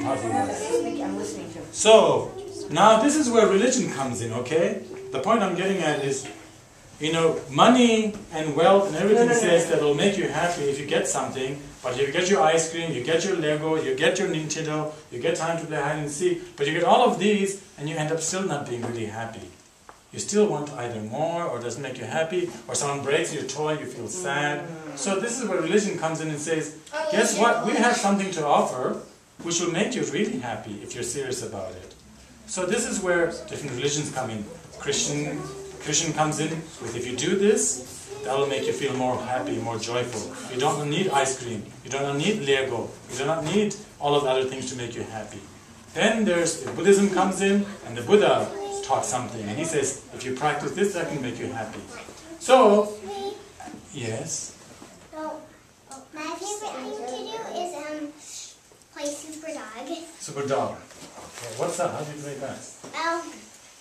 thought he was. I'm listening to. So, now this is where religion comes in, okay? The point I'm getting at is, you know, money and wealth and everything says that it'll make you happy if you get something, but you get your ice cream, you get your Lego, you get your Nintendo, you get time to play hide and seek, but you get all of these and you end up still not being really happy. You still want either more, or doesn't make you happy, or someone breaks your toy, you feel sad. So this is where religion comes in and says, guess what, we have something to offer which will make you really happy if you're serious about it. So this is where different religions come in. Christian comes in with, if you do this, that will make you feel more happy, more joyful. You don't need ice cream, you don't need Lego, you do not need all of the other things to make you happy. Then there's Buddhism comes in, and the Buddha taught something, and he says, if you practice this, that can make you happy. So, yes? So, my favorite thing to do is play Super Dog. Super Dog. Okay, what's that? How do you play that? Well,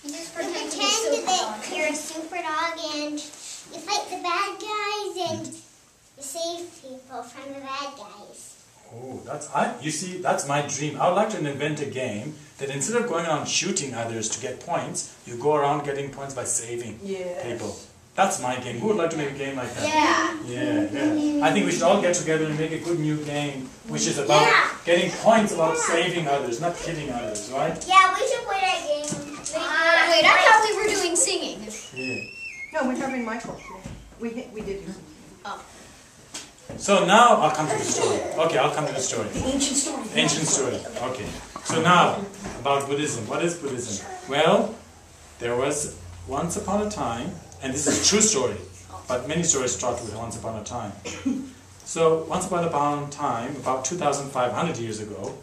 you just pretend that you're a super dog and you fight the bad guys and you save people from the bad guys. Oh, you see, that's my dream. I would like to invent a game that instead of going around shooting others to get points, you go around getting points by saving people. That's my game. Who would like to make a game like that? Yeah. I think we should all get together and make a good new game, which is about getting points about saving others, not killing others, right? Yeah, we should play that game. Wait, I thought we were doing singing. Yeah. No, we're having Michael. We did do something. Oh. So now I'll come to the story. Okay, I'll come to the story. The ancient story. Ancient story. Okay. So now, about Buddhism. What is Buddhism? Well, there was once upon a time, and this is a true story, but many stories start with once upon a time. So, once upon a time, about 2,500 years ago,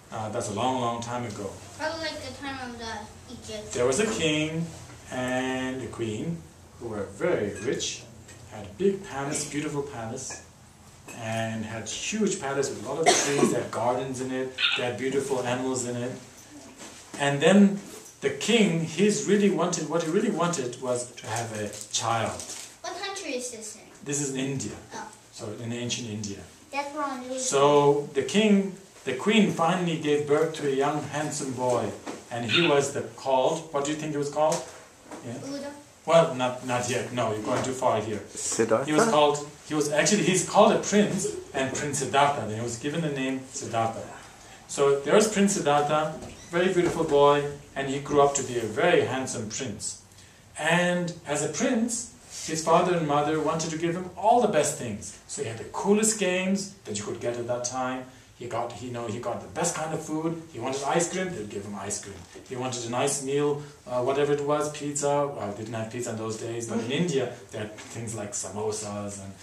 that's a long, long time ago. Probably like the time of the Egypt. There was a king and a queen who were very rich, had a big palace, beautiful palace, and had huge palace with a lot of trees, they had gardens in it, they had beautiful animals in it. And then the king, what he really wanted was to have a child. What country is this in? This is in India. Oh. So in ancient India. That's where I knew. So the queen finally gave birth to a young handsome boy, and he was called, what do you think he was called? Yeah. Buddha. Well, not yet. No, you're going too far here. Siddhartha? He's called a prince, and Prince Siddhartha. Then he was given the name Siddhartha. So there's Prince Siddhartha, very beautiful boy, and he grew up to be a very handsome prince. And as a prince, his father and mother wanted to give him all the best things. So he had the coolest games that you could get at that time. He got the best kind of food. He wanted ice cream, they'd give him ice cream. He wanted a nice meal, whatever it was, pizza. Well, they didn't have pizza in those days, but in India, there had things like samosas and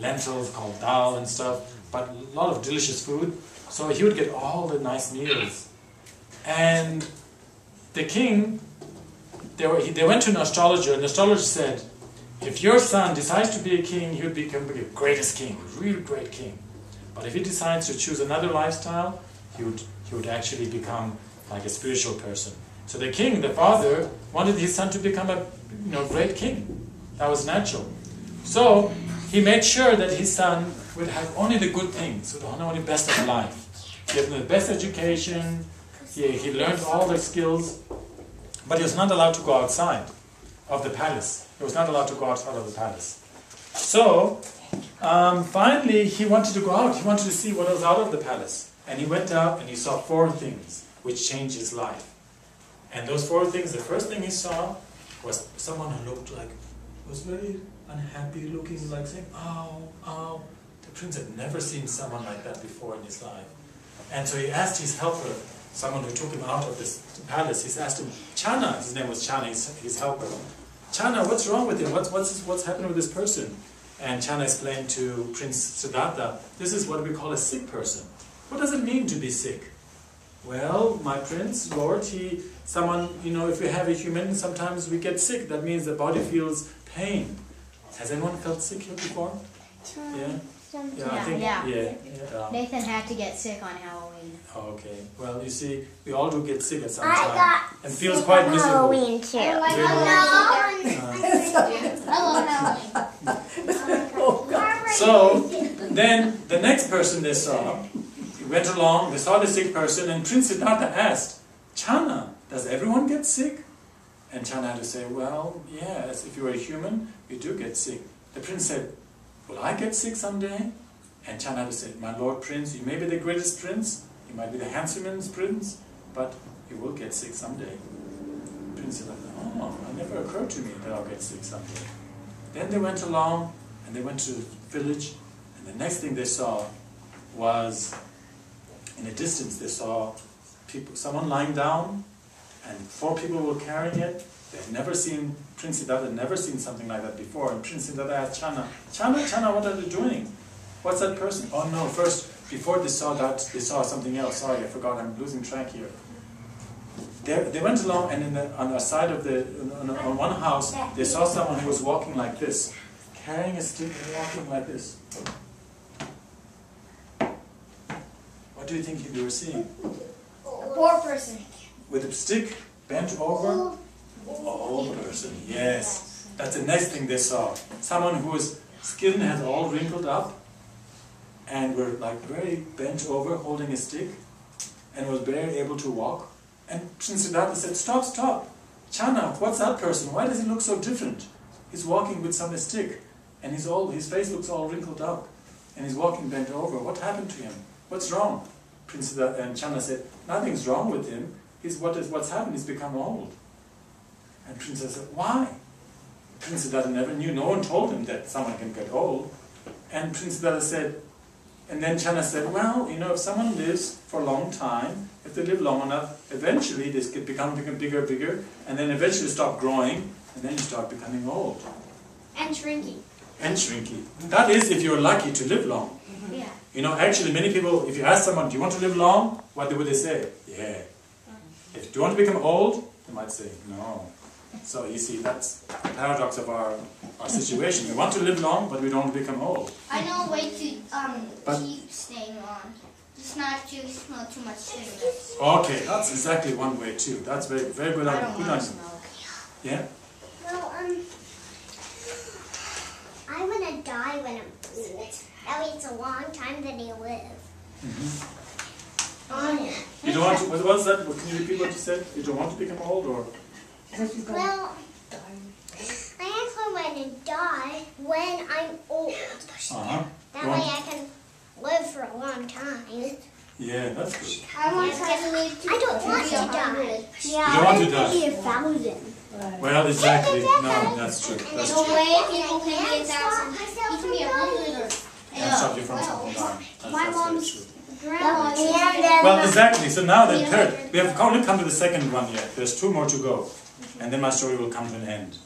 lentils called dal and stuff, but a lot of delicious food. So he would get all the nice meals. And the king, they went to an astrologer, and the astrologer said, if your son decides to be a king, he would become the greatest king, a really great king. But if he decides to choose another lifestyle, he would actually become like a spiritual person. So the king, the father, wanted his son to become a great king. That was natural. So he made sure that his son would have only the good things, would only the best of life. He had the best education, he learned all the skills, but he was not allowed to go outside of the palace. He was not allowed to go outside of the palace. So finally, he wanted to go out. He wanted to see what was out of the palace. And he went out and he saw 4 things which changed his life. And those 4 things, the first thing he saw was someone who was very unhappy, looking like saying, "Ow, ow." The prince had never seen someone like that before in his life. And so he asked his helper, someone who took him out of this palace, he asked him, Chana, his name was Chana, his helper. Chana, what's wrong with him? What's happened with this person? And Chana explained to Prince Siddhartha, this is what we call a sick person. What does it mean to be sick? Well, my prince, Lord, if we have a human, sometimes we get sick. That means the body feels pain. Has anyone felt sick here before? Yeah? Yeah. Nathan had to get sick on Halloween. Okay. Well, you see, we all do get sick at some time. And feels quite miserable. Halloween too. I love Halloween. So, then the next person they saw went along, they saw the sick person, and Prince Siddhartha asked, Chana, does everyone get sick? And Chana had to say, well, yes, if you're a human, you do get sick. The prince said, will I get sick someday? And Chana had to say, my lord prince, you may be the greatest prince, you might be the handsomest prince, but you will get sick someday. Prince said, oh, it never occurred to me that I'll get sick someday. Then they went along, and they went to the village, and the next thing they saw was, in the distance they saw someone lying down, and 4 people were carrying it. They had never seen, Prince Siddhartha had never seen something like that before, and Prince Siddhartha asked Chana, Chana, what are they doing? What's that person? Oh no, first, before they saw that, they saw something else. Sorry, I forgot, I'm losing track here. They went along, and on the side of on one house, they saw someone who was walking like this, carrying a stick and walking like this. What do you think they were seeing? A poor person. With a stick, bent over? Old person, yes. That's the next thing they saw. Someone whose skin had all wrinkled up, and were like very bent over, holding a stick, and was barely able to walk. And Prince Siddhartha said, stop, stop. Chana, what's that person? Why does he look so different? He's walking with some stick, and his face looks all wrinkled up, and he's walking bent over. What happened to him? What's wrong? Prince Siddhartha and Chana said, nothing's wrong with him. What's happened? He's become old. And Prince Siddhartha said, why? Prince Siddhartha never knew. No one told him that someone can get old. And Prince Siddhartha said, and then Chana said, well, if someone lives for a long time, if they live long enough, eventually they could become bigger, bigger, and then eventually stop growing, and then you start becoming old. And shrinky. And shrinky. That is if you're lucky to live long. Yeah. Actually many people, if you ask someone, do you want to live long? What would they say? Yeah. If do you want to become old? They might say, no. So you see, that's the paradox of our situation. We want to live long, but we don't want to become old. I know a way to keep staying on. Just not to smoke too much cigarettes. Okay, that's exactly one way too. That's very, very good. I don't good want to idea. smoke. Yeah. Well, I want to die when I'm old. That way it's a long time that I live. You don't want to, what was that? Can you repeat what you said? You don't want to become old, or? Well, I actually want to die when I'm old. That way I can live for a long time. Yeah, that's good. I want to live I don't want to die. You don't want to die? Maybe 1,000. Well, exactly. No, that's true. That's No true. way people can be 1,000. He can be 100. Can't stop you from something dying. That's very true. Grandma. Well, exactly. So now the third. We have only come to the second one yet. There's 2 more to go. And then my story will come to an end.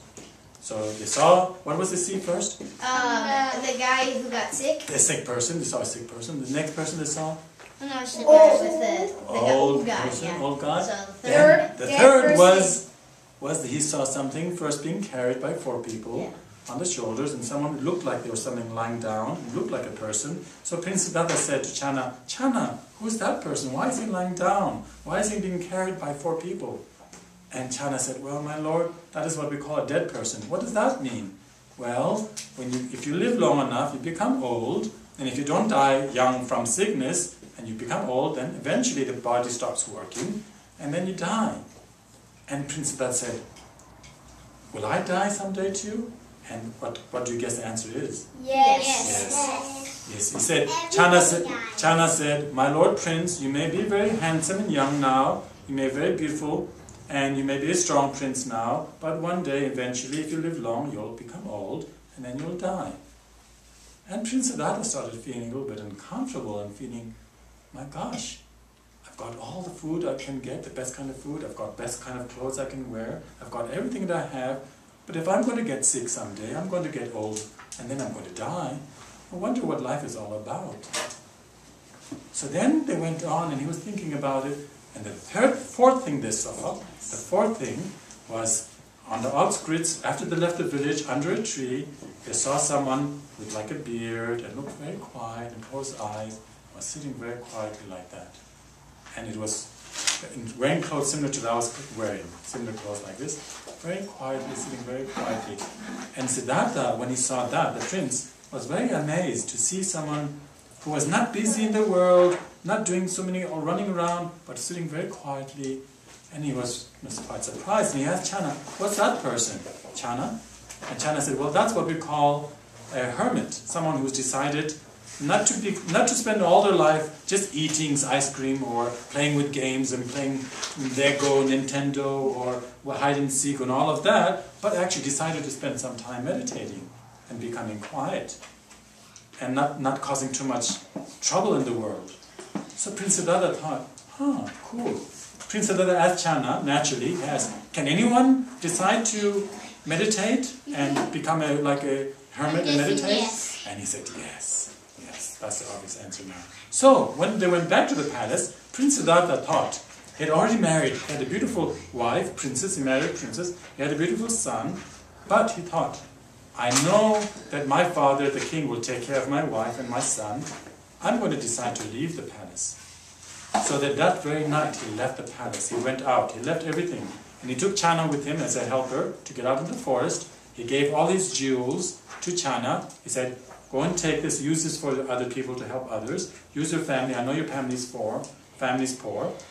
So they saw, what was the scene first? The guy who got sick. A sick person. They saw a sick person. The next person they saw? No, it's the guy with the Old guy. person, Yeah. old guy. So the Then third. the third was that he saw something first being carried by 4 people on the shoulders, and someone looked like there was something lying down, looked like a person. So Prince Siddhartha said to Chana, Chana, who's that person? Why is he lying down? Why is he being carried by 4 people? And Chana said, well, my lord, that is what we call a dead person. What does that mean? Well, if you live long enough, you become old, and if you don't die young from sickness, and you become old, then eventually the body stops working, and then you die. And Prince Siddhartha said, will I die someday too? And what do you guess the answer is? Yes. Yes. He said, Chana said, my lord prince, you may be very handsome and young now, you may be very beautiful, and you may be a strong prince now, but one day, eventually, if you live long, you'll become old, and then you'll die. And Prince Siddhartha started feeling a little bit uncomfortable and feeling, my gosh, I've got all the food I can get, the best kind of food, I've got best kind of clothes I can wear, I've got everything that I have, but if I'm going to get sick someday, I'm going to get old, and then I'm going to die, I wonder what life is all about. So then they went on, and he was thinking about it, and the fourth thing they saw, the fourth thing was on the outskirts, after they left the village, under a tree, they saw someone with like a beard and looked very quiet and closed eyes, was sitting very quietly like that. And it was wearing clothes similar to that I was wearing, similar clothes like this, very quietly, sitting very quietly. And Siddhartha, when he saw that, the prince, was very amazed to see someone who was not busy in the world, not doing so many or running around, but sitting very quietly. And he was quite surprised. And he asked Channa, "What's that person, Channa?" And Channa said, "Well, that's what we call a hermit, someone who's decided not to spend all their life just eating ice cream or playing with games and playing Lego, Nintendo, or hide and seek and all of that, but actually decided to spend some time meditating and becoming quiet and not causing too much trouble in the world." So Prince Siddhartha thought, cool. Prince Siddhartha asked Channa, naturally, "Can anyone decide to meditate and become like a hermit and meditate?" Yes. And he said, yes. Yes, that's the obvious answer now. So, when they went back to the palace, Prince Siddhartha thought, he had already married, he had a beautiful wife, princess, he married a princess, he had a beautiful son, but he thought, I know that my father, the king, will take care of my wife and my son. I'm going to decide to leave the palace. So that very night he left the palace, he went out, he left everything. And he took Channa with him as a helper to get out in the forest. He gave all his jewels to Channa. He said, "Go and take this, use this for other people to help others. Use your family, I know your family's poor,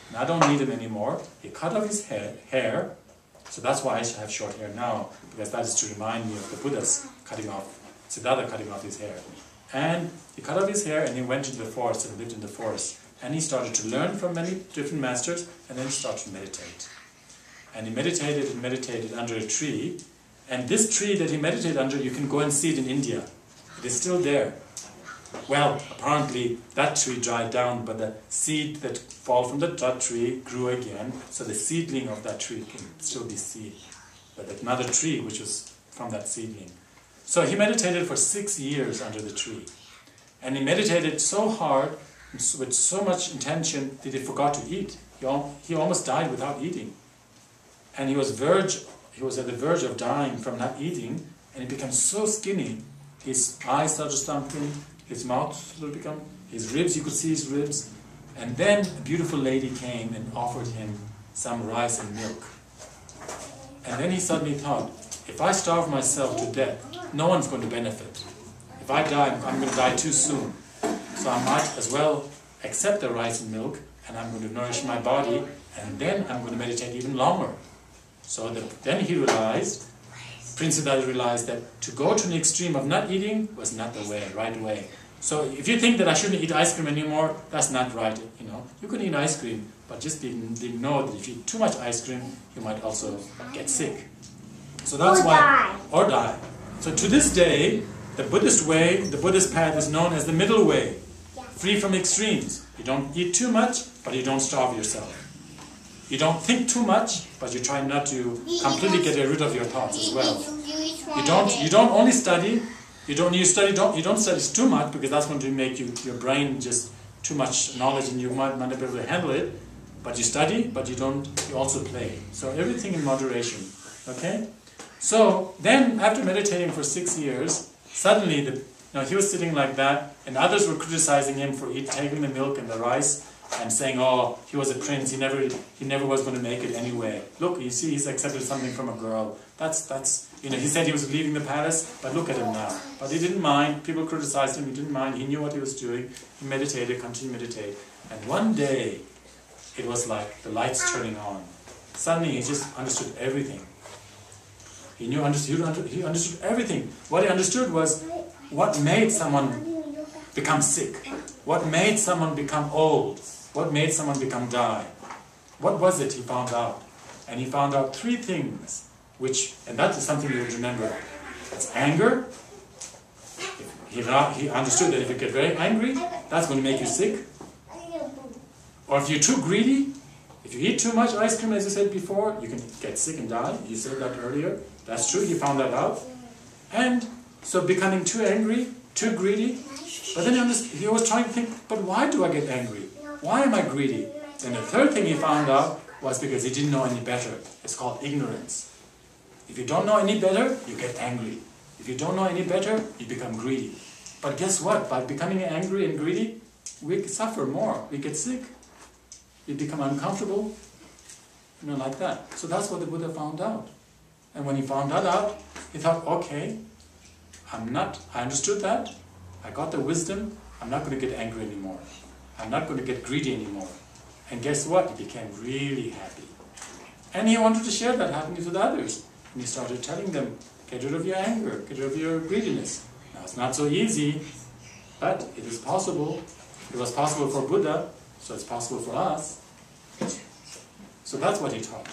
and I don't need him anymore." He cut off his hair. So that's why I have short hair now, because that is to remind me of the Buddha's Siddhartha cutting off his hair. And he cut off his hair and he went into the forest and lived in the forest. And he started to learn from many different masters, and then he started to meditate. And he meditated and meditated under a tree. And this tree that he meditated under, you can go and see it in India. It is still there. Well, apparently that tree dried down, but the seed that fell from that tree grew again. So the seedling of that tree can still be seen. But another tree which was from that seedling. So he meditated for 6 years under the tree. And he meditated so hard, with so much intention, that he forgot to eat. He almost died without eating. And he was at the verge of dying from not eating, and he became so skinny. His eyes started slumping, his mouth started to become, his ribs, you could see his ribs. And then a beautiful lady came and offered him some rice and milk. And then he suddenly thought, if I starve myself to death, no one's going to benefit. If I die, I'm going to die too soon. So I might as well accept the rice and milk, and I'm going to nourish my body, and then I'm going to meditate even longer. So then he realized, Prince Siddhartha realized that to go to an extreme of not eating was not the right way. So if you think that I shouldn't eat ice cream anymore, that's not right. You can eat ice cream, but just didn't know that if you eat too much ice cream, you might also get sick. So that's or die. So to this day, the Buddhist way, the Buddhist path is known as the middle way, free from extremes. You don't eat too much, but you don't starve yourself. You don't think too much, but you try not to completely get rid of your thoughts as well. You don't only study. You don't study too much, because that's going to make your brain just too much knowledge, and you might not be able to handle it. But you study, but you also play. So everything in moderation. Okay. So then, after meditating for 6 years, suddenly he was sitting like that, and others were criticizing him for taking the milk and the rice, and saying, "Oh, he was a prince. He never was going to make it anyway. Look, you see, he's accepted something from a girl. He said he was leaving the palace, but look at him now." But he didn't mind. People criticized him. He didn't mind. He knew what he was doing. He meditated, continued to meditate. And one day, it was like the lights turning on. Suddenly, he just understood everything. He understood everything. What he understood was what made someone become sick, what made someone become old, what made someone die. What was it he found out? And he found out 3 things, and that is something you would remember. It's anger. He understood that if you get very angry, that's going to make you sick. Or if you're too greedy, if you eat too much ice cream, as you said before, you can get sick and die. You said that earlier. That's true, he found that out. And so becoming too angry, too greedy. But then he was trying to think, but why do I get angry? Why am I greedy? Then the 3rd thing he found out was because he didn't know any better. It's called ignorance. If you don't know any better, you get angry. If you don't know any better, you become greedy. But guess what? By becoming angry and greedy, we suffer more. We get sick. We become uncomfortable. Like that. So that's what the Buddha found out. And when he found that out, he thought, okay, I understood that. I got the wisdom. I'm not going to get angry anymore. I'm not going to get greedy anymore. And guess what? He became really happy. And he wanted to share that happiness with others. And he started telling them, get rid of your anger, get rid of your greediness. Now it's not so easy, but it is possible. It was possible for Buddha, so it's possible for us. So that's what he taught.